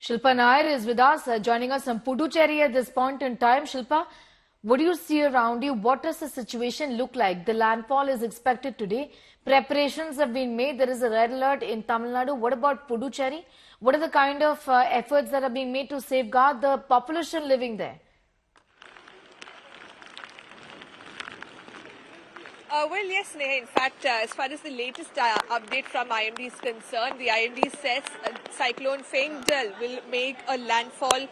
Shilpa Nair is with us, joining us from Puducherry at this point in time. Shilpa, what do you see around you? What does the situation look like? The landfall is expected today. Preparations have been made. There is a red alert in Tamil Nadu. What about Puducherry? What are the kind of efforts that are being made to safeguard the population living there? Well, yes, Neha. In fact, as far as the latest update from IMD is concerned, the IMD says cyclone Fengdal will make a landfall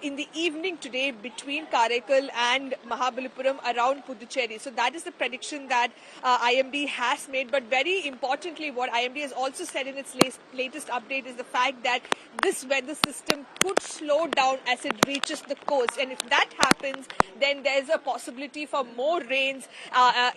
in the evening today between Karaikal and Mahabalipuram around Puducherry. So that is the prediction that IMD has made. But very importantly, what IMD has also said in its latest update is the fact that this weather system could slow down as it reaches the coast. And if that happens, then there's a possibility for more rains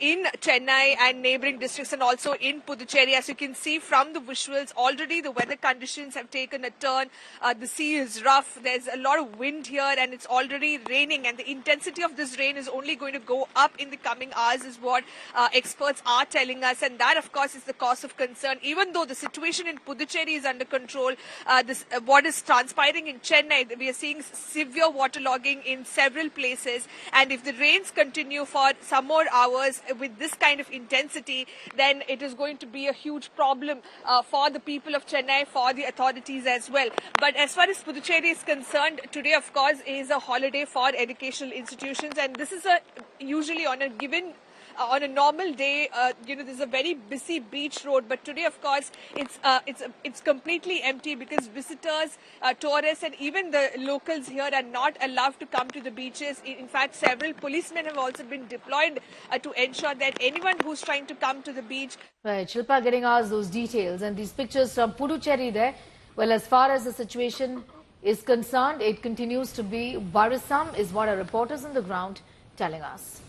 in Chennai and neighbouring districts and also in Puducherry. As you can see from the visuals, already the weather conditions have taken a turn. The sea is rough. There's a lot of wind here and it's already raining, and the intensity of this rain is only going to go up in the coming hours is what experts are telling us, and that of course is the cause of concern. Even though the situation in Puducherry is under control, what is transpiring in Chennai, we are seeing severe waterlogging in several places, and if the rains continue for some more hours with this kind of intensity, then it is going to be a huge problem for the people of Chennai, for the authorities as well. But as far as Puducherry is concerned, today of course is a holiday for educational institutions, and this is usually on a normal day, there's a very busy beach road, but today, of course, it's completely empty because visitors, tourists, and even the locals here are not allowed to come to the beaches. In fact, several policemen have also been deployed to ensure that anyone who's trying to come to the beach. Right, Shilpa getting us those details and these pictures from Puducherry there. Well, as far as the situation is concerned, it continues to be worrisome, is what our reporters on the ground telling us.